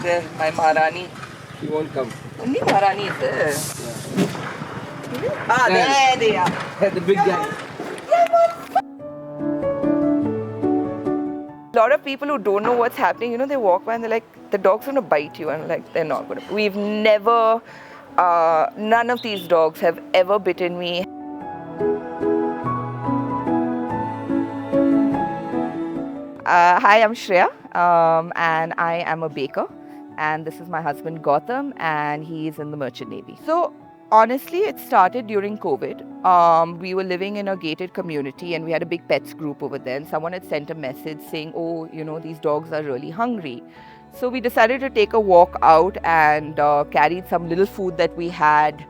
There, my Maharani. She won't come. Only Maharani is there. Yeah. Ah, there they are. The big guy. A lot of people who don't know what's happening, they walk by and they're like, the dog's gonna bite you, and like, they're not gonna. We've never, none of these dogs have ever bitten me. Hi, I'm Shreya, and I am a baker, and this is my husband Gautam, and he's in the Merchant Navy. So honestly, it started during COVID. We were living in a gated community, and we had a big pets group over there, and someone had sent a message saying, oh, these dogs are really hungry. So we decided to take a walk out and carried some little food that we had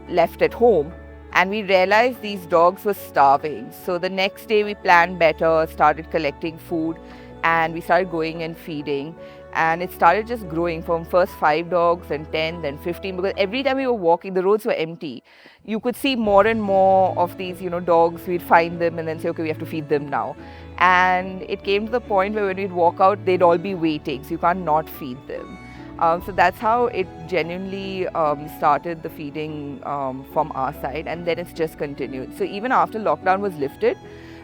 left at home. And we realized these dogs were starving. So the next day we planned better, started collecting food, and we started going and feeding. And it started just growing from first 5 dogs, and 10, then 15, because every time we were walking, the roads were empty. You could see more and more of these, dogs. We'd find them and then say, okay, we have to feed them now. And it came to the point where when we'd walk out, they'd all be waiting, so you can't not feed them. So that's how it genuinely started, the feeding from our side, and then it's just continued. So even after lockdown was lifted,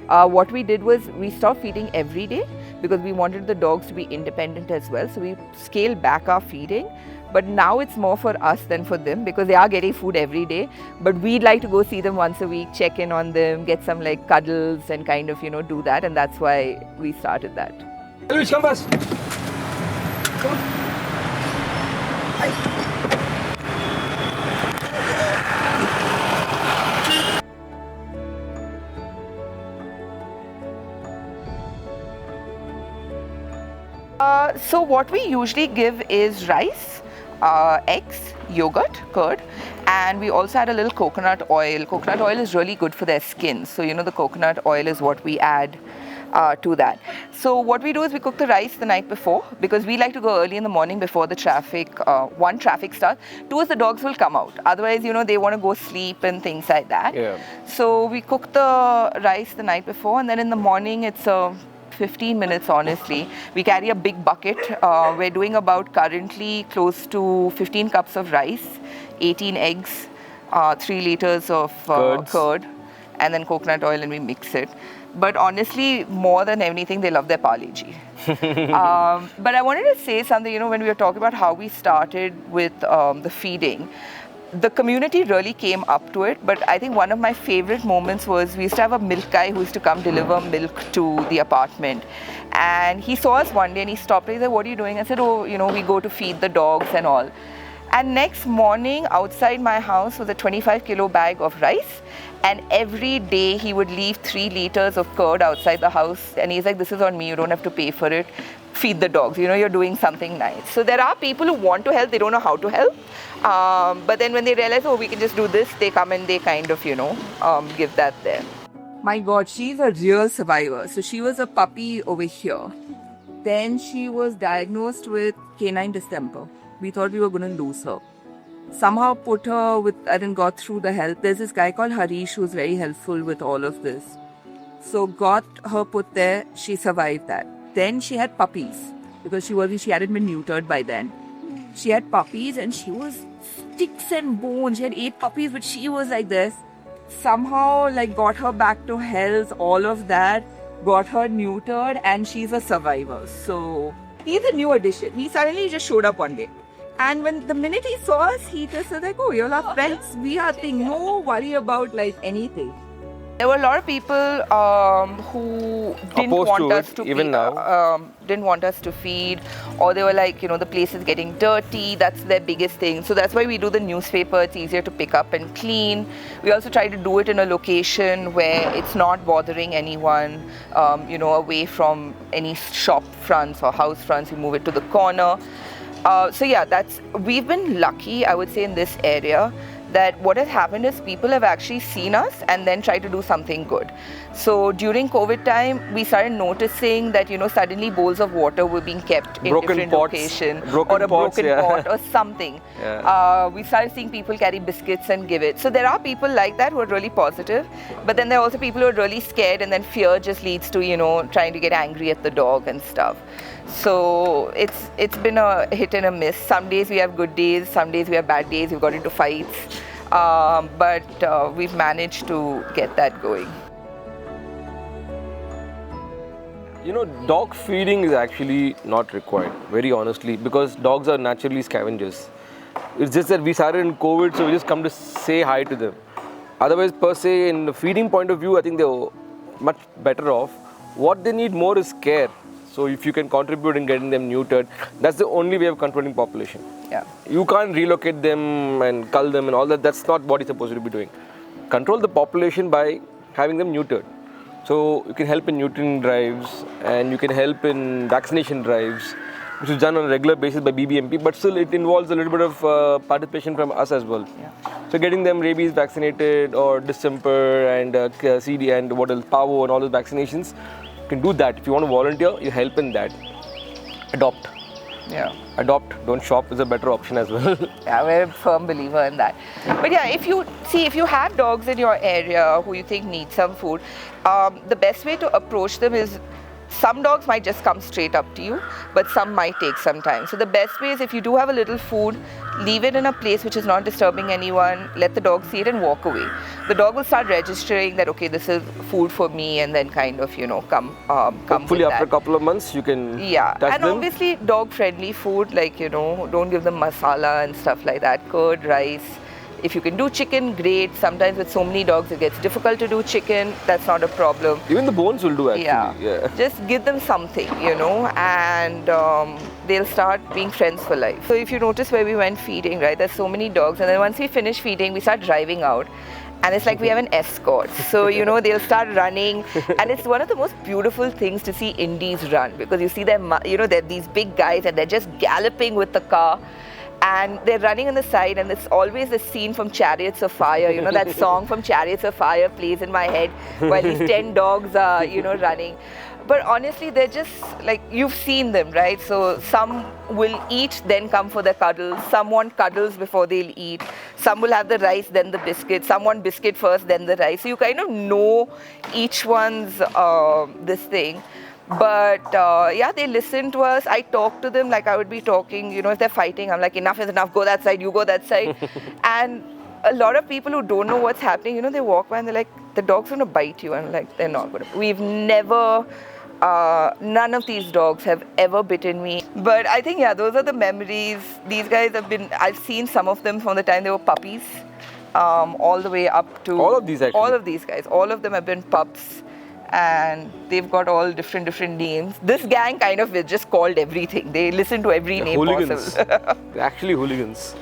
what we did was we stopped feeding every day because we wanted the dogs to be independent as well. So we scaled back our feeding, but now it's more for us than for them because they are getting food every day. But we'd like to go see them once a week, check in on them, get some like cuddles and kind of, do that. And that's why we started that. Luis, come first. Come. So what we usually give is rice, eggs, yogurt, curd, and we also add a little coconut oil. Coconut oil is really good for their skin. So, the coconut oil is what we add to that. So what we do is we cook the rice the night before because we like to go early in the morning before the traffic, one, traffic starts, two is the dogs will come out. Otherwise, they want to go sleep and things like that. Yeah. So we cook the rice the night before, and then in the morning it's 15 minutes, honestly. We carry a big bucket. We're doing about currently close to 15 cups of rice, 18 eggs, 3 liters of curd, and then coconut oil, and we mix it. But honestly, more than anything, they love their Parle-G. But I wanted to say something, when we were talking about how we started with the feeding, the community really came up to it. But I think one of my favorite moments was we used to have a milk guy who used to come deliver milk to the apartment. And he saw us one day and he stopped. He said, what are you doing? I said, oh, we go to feed the dogs and all. And next morning, outside my house was a 25-kilo bag of rice. And every day he would leave 3 liters of curd outside the house. And he's like, this is on me, you don't have to pay for it. Feed the dogs, you're doing something nice. So there are people who want to help, they don't know how to help. But then when they realize, oh, we can just do this, they come and they kind of, give that there. My God, she's a real survivor. So she was a puppy over here. Then she was diagnosed with canine distemper. We thought we were going to lose her. Somehow put her with, got through the help. There's this guy called Harish who's very helpful with all of this. So got her put there, she survived that. Then she had puppies because she hadn't been neutered by then. She had puppies and she was sticks and bones. She had 8 puppies, but she was like this. Somehow got her back to health, all of that, got her neutered, and she's a survivor. So he's a new addition. He suddenly just showed up one day. And when the minute he saw us, he just said like, oh, you're our friends. We are thing. No worry about anything. There were a lot of people who didn't want us to even now. Didn't want us to feed, or they were like, the place is getting dirty. That's their biggest thing. So that's why we do the newspaper. It's easier to pick up and clean. We also try to do it in a location where it's not bothering anyone, away from any shop fronts or house fronts. We move it to the corner. So yeah, we've been lucky, I would say, in this area, that what has happened is people have actually seen us and then tried to do something good. So during COVID time, we started noticing that, suddenly bowls of water were being kept in different locations, or a broken pot or something. Yeah. We started seeing people carry biscuits and give it. So there are people like that who are really positive, but then there are also people who are really scared, and then fear just leads to, trying to get angry at the dog and stuff. So it's been a hit and a miss. Some days we have good days, some days we have bad days. We've got into fights, but we've managed to get that going. You know, dog feeding is actually not required, very honestly, because dogs are naturally scavengers. It's just that we started in COVID, so we just come to say hi to them. Otherwise, per se, in the feeding point of view, I think they're much better off. What they need more is care. So if you can contribute in getting them neutered, that's the only way of controlling population. Yeah. You can't relocate them and cull them and all that. That's not what you're supposed to be doing. Control the population by having them neutered. So you can help in neutering drives and you can help in vaccination drives, which is done on a regular basis by BBMP, but still it involves a little bit of participation from us as well. Yeah. So getting them rabies vaccinated or distemper and CD and what else, PAVO and all those vaccinations, you can do that. If you want to volunteer, you help in that. Adopt. Yeah. Adopt, don't shop is a better option as well. Yeah, we're a firm believer in that. But yeah, if you have dogs in your area who you think need some food, the best way to approach them is, some dogs might just come straight up to you, but some might take some time. So the best way is, if you do have a little food, leave it in a place which is not disturbing anyone, let the dog see it and walk away. The dog will start registering that, okay, this is food for me, and then kind of, come Hopefully with after that. a couple of months you can touch And them. obviously dog friendly food, like, don't give them masala and stuff like that, curd, rice. If you can do chicken, great. Sometimes with so many dogs it gets difficult to do chicken, that's not a problem. Even the bones will do actually. Yeah. Just give them something, and they'll start being friends for life. So if you notice where we went feeding, right, there's so many dogs, and then once we finish feeding, we start driving out. And it's like we have an escort. So, they'll start running. And it's one of the most beautiful things to see Indies run, because you see them, they're these big guys and they're just galloping with the car. And they're running on the side, and it's always the scene from Chariots of Fire. That song from Chariots of Fire plays in my head while these 10 dogs are, running. But honestly, they're just like, you've seen them, right? So some will eat, then come for the cuddles. Some want cuddles before they'll eat. Some will have the rice, then the biscuit. Some want biscuit first, then the rice. So you kind of know each one's this thing. But yeah, they listen to us. I talk to them like I would be talking, if they're fighting, I'm like, enough is enough, go that side, you go that side. And a lot of people who don't know what's happening, they walk by and they're like, the dog's going to bite you. And I'm like, they're not going to. We've never, none of these dogs have ever bitten me. But I think, yeah, those are the memories. These guys I've seen some of them from the time they were puppies, all the way up to... All of these actually? All of these guys. All of them have been pups. And they've got all different names. This gang kind of is just called everything. They listen to every name hooligans. possible. They're actually hooligans.